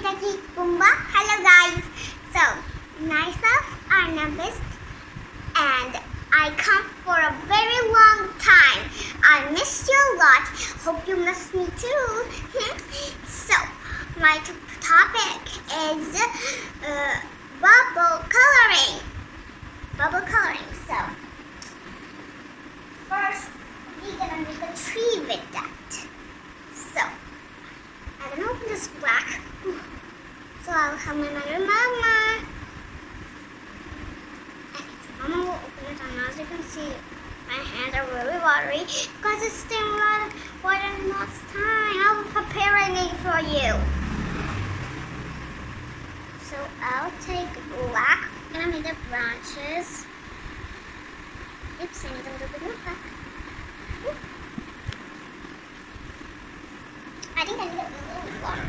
Taki Kumba. Hello guys. So, myself Arnabis and I come for a very long time. I missed you a lot. Hope you missed me too. So, my topic is bubble coloring. Bubble coloring. So, first we're gonna make a tree with that. So, I'm gonna open this black. So I'll have my mama. And mama will open it, and as you can see, my hands are really watery because it's still water than last time. I'll prepare it for you. So I'll take black. I'm gonna make the branches. Oops, I need a little bit more black. I think I need a little bit more.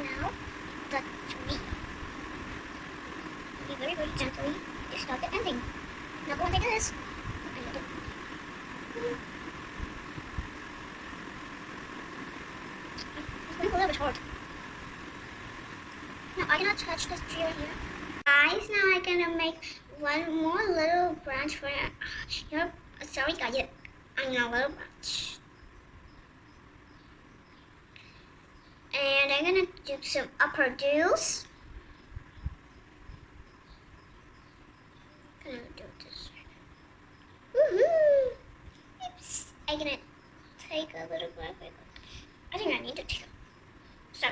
Now, the tree. Be very, very gently to start the ending. Now go and take this. It's going to be a little bit hard. Now I'm gonna touch this tree right here. Guys, now I'm gonna make one more little branch for here. Sorry guys, I'm a little branch. And I'm gonna do some upper dews. Gonna do this. Woohoo! Oops! I'm gonna take a little black. I think I need to take. So, I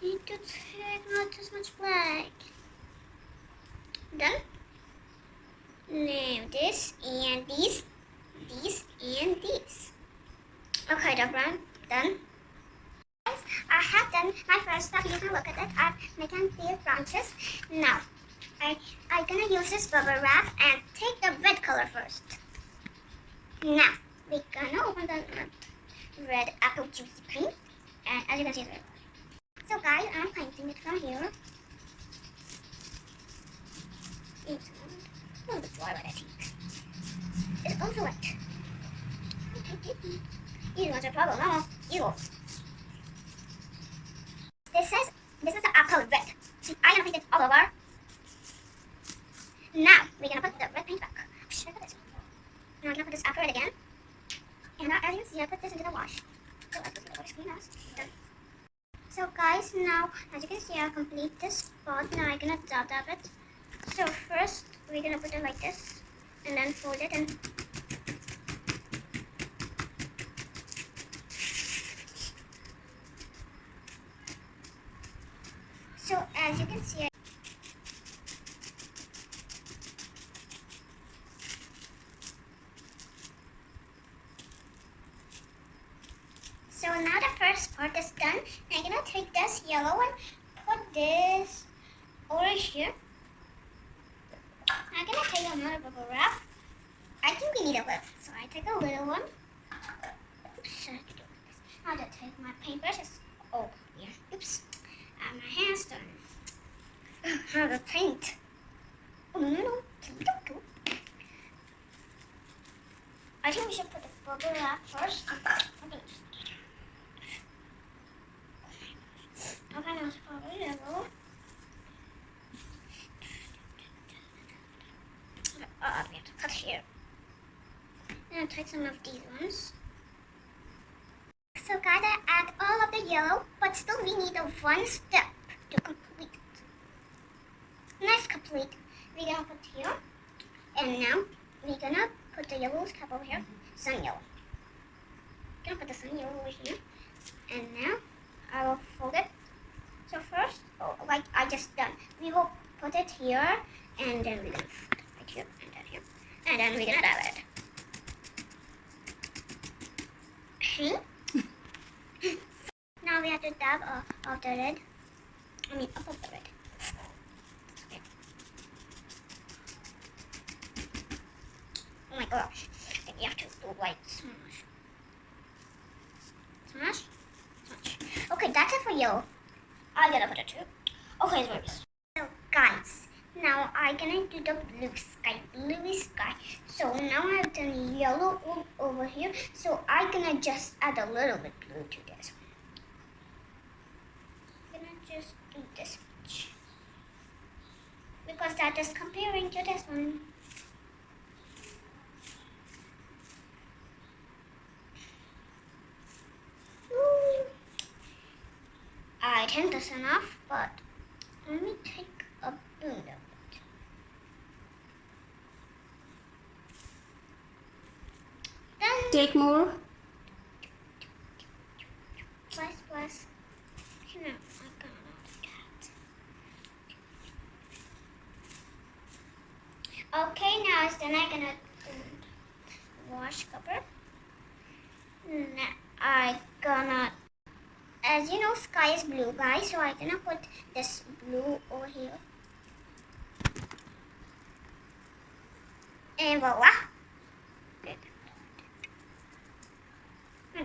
need to take not as much black. Done. Now this and these and these. Okay, done. I have done my first step. You can look at it. I've making the branches. Now, I'm gonna use this bubble wrap and take the red color first. Now, we're gonna open the red apple juicy paint. And as you can see, it's red. So guys, I'm painting it from here. It's a little bit dry, but I think it's also wet. These ones are probably normal. Evil. This is the apple red. See, I'm gonna paint it all over. Now we're gonna put the red paint back. Should I put this? Now I'm gonna put this apple red again. And now as you can see, I put this into the wash. So I put the wash clean as done. So guys, now as you can see, I complete this spot. Now I'm gonna dab it. So first we're gonna put it like this, and then fold it and. So as you can see, so now the first part is done. I'm gonna take this yellow and put this over here. I'm gonna take another bubble wrap. I think we need a whip, so I take a little one. Oops, I'll just take my paintbrushes. Oh, yeah. Oops. And my hands done. How to paint? Oh no. I think we should put the bubble wrap first. Okay, now it's probably yellow. We have to cut here. And I'll take some of these ones. So guys, I add all of the yellow, but still we need a one step to complete it. Nice complete. We're gonna put here. And now we're gonna put the yellow cap over here. Sun yellow. Gonna put the sun yellow over here. And now I will fold it. So first, like I just done, we will put it here, and then we're gonna put it right here, and then here, and then we're gonna dab it. Now we have to dab off the red. Above the red. Okay. Oh my gosh! I think you have to do like smash. Smash. Okay, that's it for you. I'm gonna put it too. Okay, it's very good. So guys, now I'm gonna do the blue sky. So now I've done yellow over here. So I'm gonna just add a little bit blue to this. I'm gonna do just do this much. Because that is comparing to this one. Ooh. I think that's enough, but let me take a bit of it. Then Take more. plus. No, I cannot do that. Okay, now is then I'm gonna wash cover. Now I gonna, as you know, sky is blue, guys. So I'm gonna put this blue over here, and voila.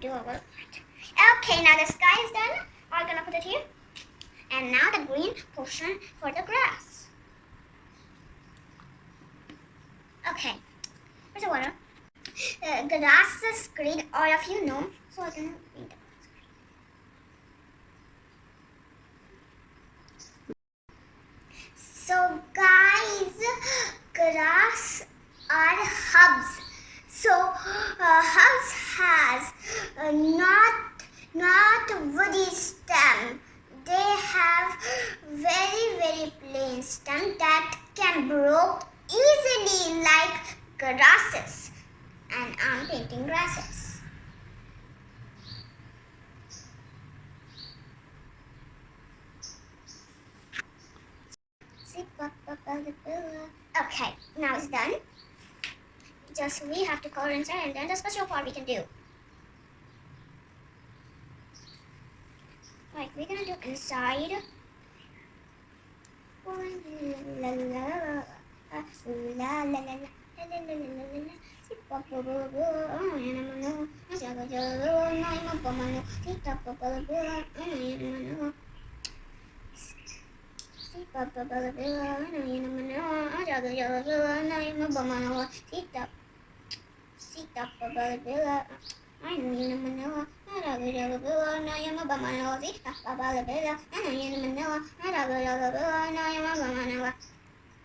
Do a little bit. Okay, now the sky is done. I'm gonna put it here, and now the green portion for the grass. Okay, where's the water? Grass is green, all of you know, so I'm gonna read the grass green. So guys, grass are hubs. So hubs has not woody stem. They have very plain stem that can grow easily like grasses. And I'm painting grasses. Okay, now it's done. Just we have to color inside, and then the special part we can do. Like we're gonna do inside.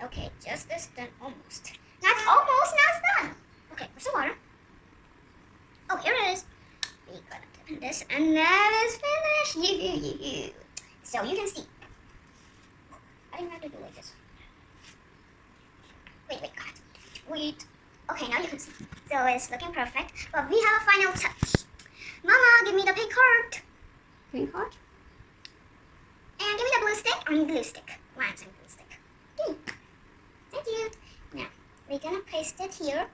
Okay, just this done almost. Not almost, now it's done. Okay, where's the water? Oh, here it is. We gotta dip this, and that is finished. So you can see. I didn't have to do like this. Wait. Okay, now you can see. So it's looking perfect, but we have a final touch. Mama, give me the pink heart. Pink heart. And give me the blue stick. I mean glue stick. Why I'm saying glue stick. Pink. Thank you. Now, we're gonna paste it here.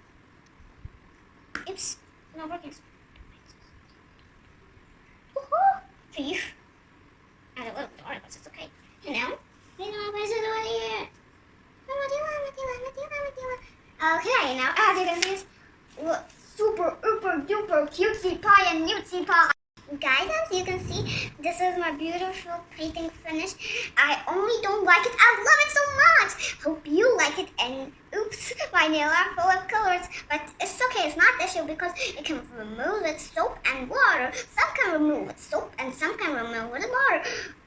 Oops. Not working. Woohoo! Phew. Add a little dark, but it's okay. And now, we're gonna place it over here. Okay, now as you can see, it's super, uber, duper, cutesy pie and newtsy pie. Guys, as you can see, this is my beautiful painting finish. I only don't like it. I love it so much. Hope you like it. And oops, my nails are full of colors. But it's okay. It's not an issue because it can remove with soap and water. Some can remove with soap and some can remove with water.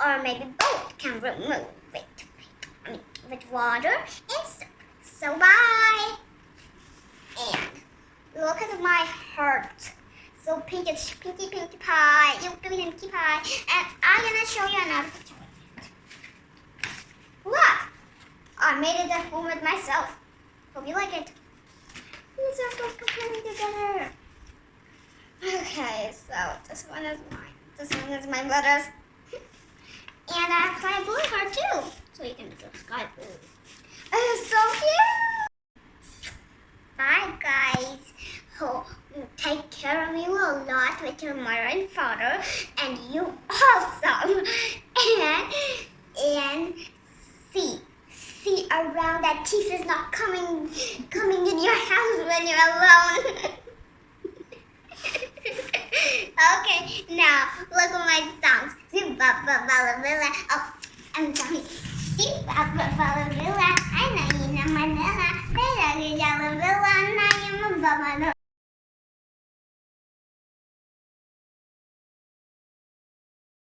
Or maybe both can remove with water and soap. So bye. And look at my heart. So pink, it's pinky pie, you pinky pie, and I'm gonna show you another picture of it. Look, I made it at home with myself. Hope you like it. These are both completely together. Okay, so this one is mine. This one is my brother's, and I have my blue heart too, so you can do sky blue. It's so cute. Bye, guys. Take care of you a lot with your mother and father, and you awesome. And see around that thief is not coming in your house when you're alone. Okay, now look at my songs. Oh, I'm sorry. I know you know my